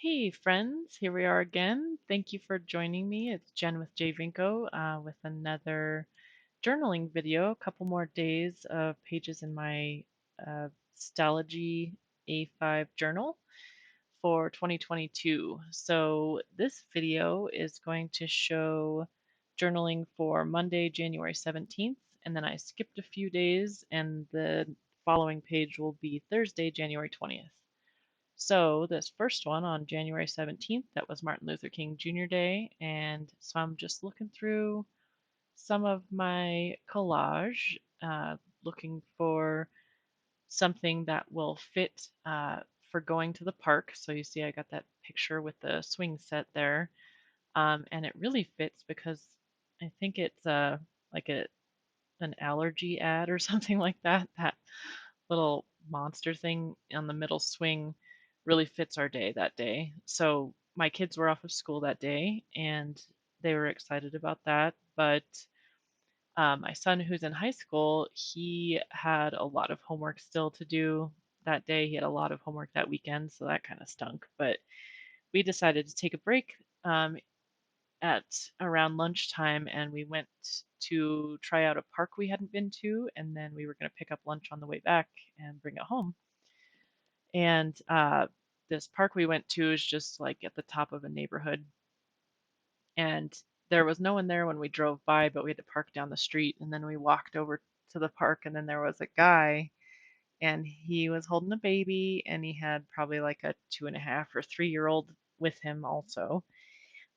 Hey friends, here we are again. Thank you for joining me. It's Jen with J Vinco with another journaling video. A couple more days of pages in my Stalogy A5 journal for 2022. So this video is going to show journaling for Monday, January 17th, and then I skipped a few days, and the following page will be Thursday, January 20th. So this first one on January 17th, that was Martin Luther King Jr. Day, and so I'm just looking through some of my collage, looking for something that will fit for going to the park. So you see I got that picture with the swing set there, and it really fits because I think it's like an allergy ad or something like that. That little monster thing on the middle swing really fits our day that day. So my kids were off of school that day and they were excited about that. But my son, who's in high school, he had a lot of homework still to do that day. He had a lot of homework that weekend, so that kind of stunk. But we decided to take a break at around lunchtime and we went to try out a park we hadn't been to, and then we were going to pick up lunch on the way back and bring it home. And this park we went to is just like at the top of a neighborhood. And there was no one there when we drove by, but we had to park down the street. And then we walked over to the park, and then there was a guy, and he was holding a baby, and he had probably like a 2.5 or 3-year-old with him also.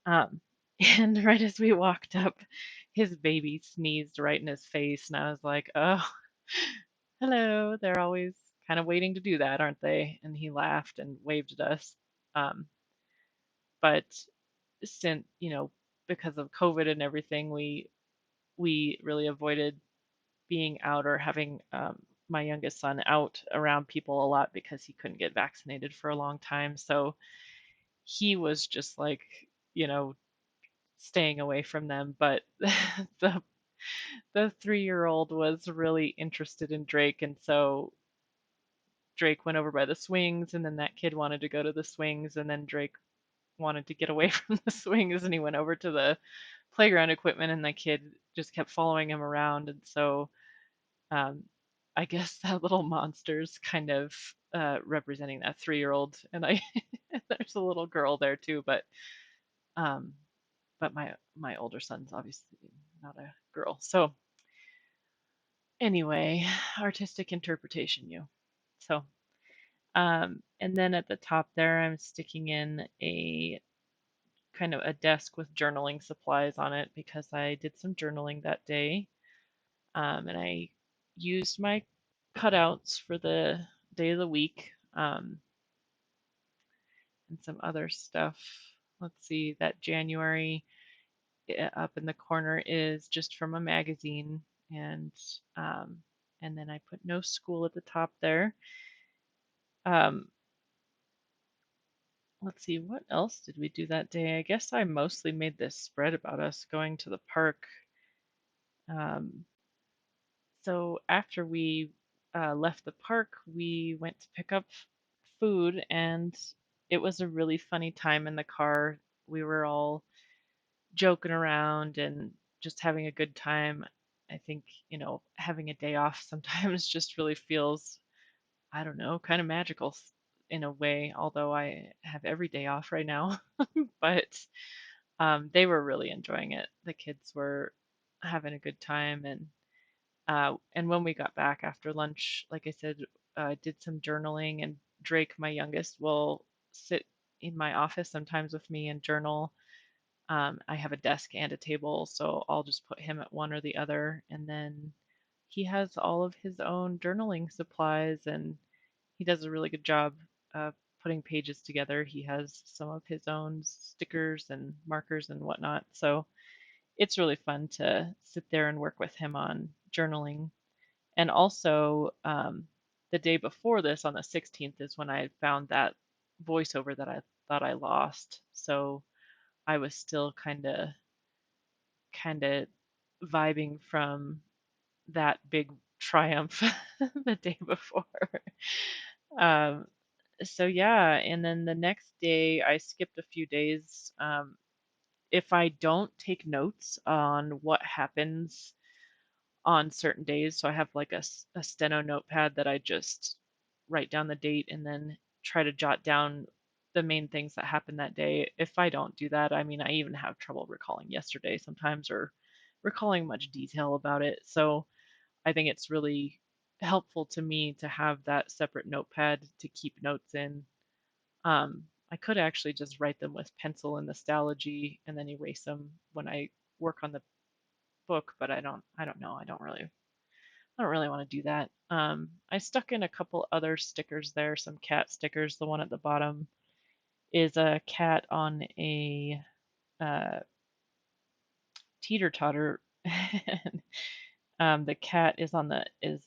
Um, and right as we walked up, his baby sneezed right in his face, and I was like, oh, hello. They're always kind of waiting to do that, aren't they? And he laughed and waved at us. Um, but since, because of COVID and everything, we really avoided being out or having my youngest son out around people a lot because he couldn't get vaccinated for a long time. So he was just like, you know, staying away from them. But the the 3-year-old was really interested in Drake, and so Drake went over by the swings, and then that kid wanted to go to the swings, and then Drake wanted to get away from the swings, and he went over to the playground equipment, and the kid just kept following him around. And so um, I guess that little monster's kind of representing that 3-year-old, and I there's a little girl there too, um, but my older son's obviously not a girl. So anyway, artistic interpretation, you. So and then at the top there, I'm sticking in a kind of a desk with journaling supplies on it because I did some journaling that day. And I used my cutouts for the day of the week, and some other stuff. Let's see, that January up in the corner is just from a magazine, and um, and then I put no school at the top there. Um, let's see, what else did we do that day? I guess I mostly made this spread about us going to the park. Um, so after we left the park, we went to pick up food, and it was a really funny time in the car. We were all joking around and just having a good time. I think, having a day off sometimes just really feels, I don't know, kind of magical in a way, although I have every day off right now. But they were really enjoying it. The kids were having a good time, and when we got back after lunch, like I said, I did some journaling, and Drake, my youngest, will sit in my office sometimes with me and journal. I have a desk and a table, so I'll just put him at one or the other, and then he has all of his own journaling supplies, and he does a really good job putting pages together. He has some of his own stickers and markers and whatnot, so it's really fun to sit there and work with him on journaling. And also, the day before this, on the 16th, is when I found that voiceover that I thought I lost. So I was still kind of vibing from that big triumph the day before. Um, So yeah, and then the next day I skipped a few days. If I don't take notes on what happens on certain days, so I have like a steno notepad that I just write down the date and then try to jot down the main things that happened that day. If I don't do that, I mean, I even have trouble recalling yesterday sometimes or recalling much detail about it. So I think it's really helpful to me to have that separate notepad to keep notes in. I could actually just write them with pencil and Nostalgy and then erase them when I work on the book, but I don't know. I don't really want to do that. I stuck in a couple other stickers there, some cat stickers. The one at the bottom is a cat on a uh, teeter totter. The cat is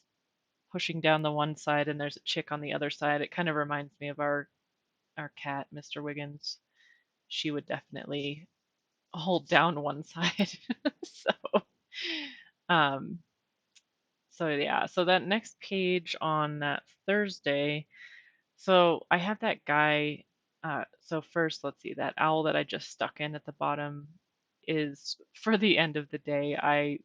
pushing down the one side, and there's a chick on the other side. It kind of reminds me of our cat, Mr. Wiggins. She would definitely hold down one side. so um so yeah, so that next page on that Thursday, so I have that guy. So first, let's see, that owl that I just stuck in at the bottom is for the end of the day. I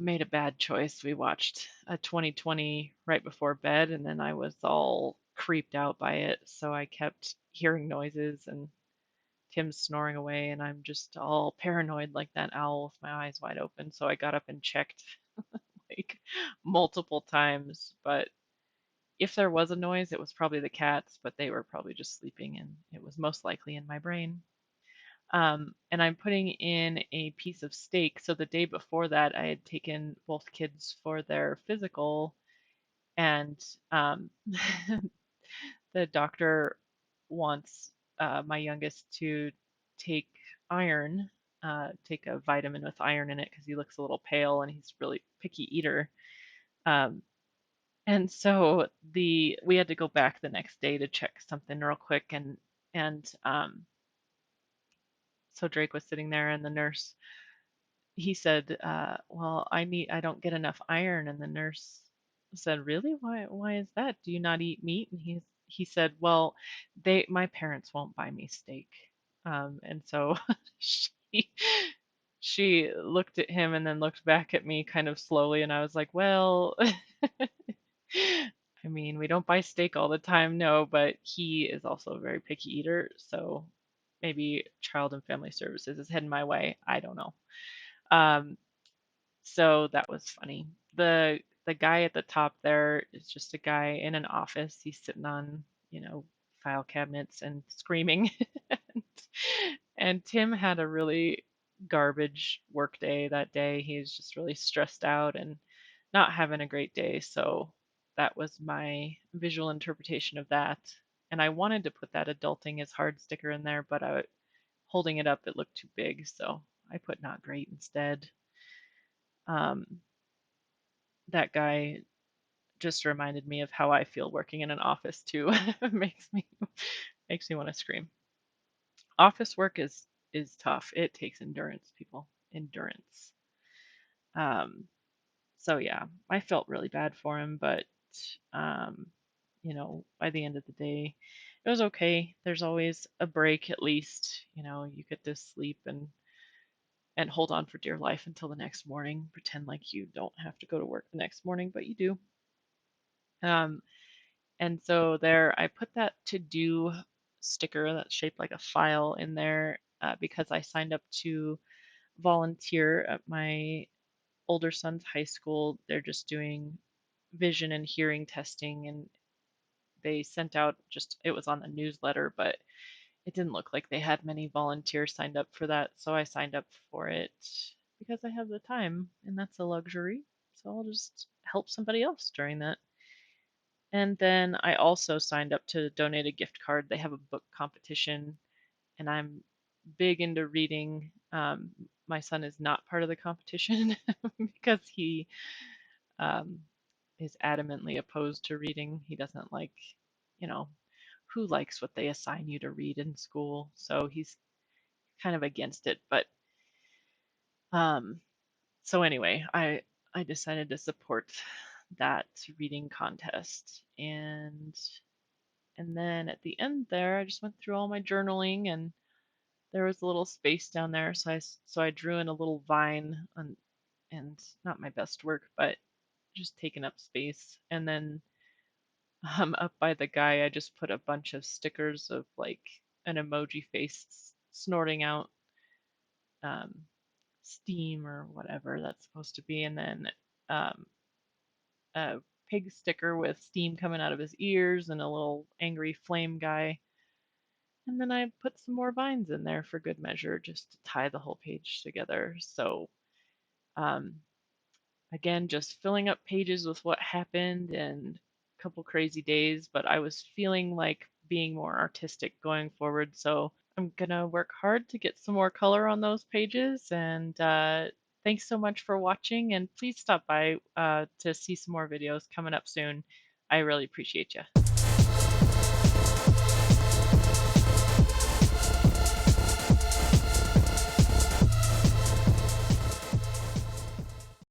made a bad choice. We watched a 2020 right before bed, and then I was all creeped out by it. So I kept hearing noises and Tim's snoring away, and I'm just all paranoid like that owl with my eyes wide open. So I got up and checked like multiple times, but if there was a noise, it was probably the cats, but they were probably just sleeping, and it was most likely in my brain. And I'm putting in a piece of steak. So the day before that, I had taken both kids for their physical, and um, the doctor wants my youngest to take iron, take a vitamin with iron in it because he looks a little pale and he's a really picky eater. Um, and so the we had to go back the next day to check something real quick, and so Drake was sitting there, and the nurse he said, "Well, I don't get enough iron." And the nurse said, "Really? Why is that? Do you not eat meat?" And he said, "Well, my parents won't buy me steak." And so she she looked at him and then looked back at me kind of slowly, and I was like, "Well, I mean, we don't buy steak all the time, no, but he is also a very picky eater, so maybe Child and Family Services is heading my way. I don't know." Um, so that was funny. The guy at the top there is just a guy in an office. He's sitting on, file cabinets and screaming. and, and Tim had a really garbage work day that day. He's just really stressed out and not having a great day. So that was my visual interpretation of that. And I wanted to put that adulting is hard sticker in there, but holding it up, it looked too big. So I put not great instead. Um, that guy just reminded me of how I feel working in an office too. Makes me want to scream. Office work is tough. It takes endurance, people. Endurance. Um, so yeah, I felt really bad for him, but um, by the end of the day, it was okay. There's always a break at least. You get to sleep and hold on for dear life until the next morning. Pretend like you don't have to go to work the next morning, but you do. Um, And so there, I put that to do sticker that's shaped like a file in there because I signed up to volunteer at my older son's high school. They're just doing vision and hearing testing, and they sent out it was on the newsletter, but it didn't look like they had many volunteers signed up for that. So I signed up for it because I have the time, and that's a luxury. So I'll just help somebody else during that. And then I also signed up to donate a gift card. They have a book competition, and I'm big into reading. My son is not part of the competition because he um, is adamantly opposed to reading. He doesn't like, you know, who likes what they assign you to read in school? So he's kind of against it. But um, so anyway, I decided to support that reading contest, and And then at the end there, I just went through all my journaling, and there was a little space down there, so I drew in a little vine, and not my best work, but just taking up space. And then up by the guy, I just put a bunch of stickers of like an emoji face snorting out um, steam or whatever that's supposed to be, and then um, a pig sticker with steam coming out of his ears and a little angry flame guy. And then I put some more vines in there for good measure just to tie the whole page together. So, um, again, just filling up pages with what happened and a couple crazy days, but I was feeling like being more artistic going forward. So I'm gonna work hard to get some more color on those pages. And thanks so much for watching. And please stop by to see some more videos coming up soon. I really appreciate you.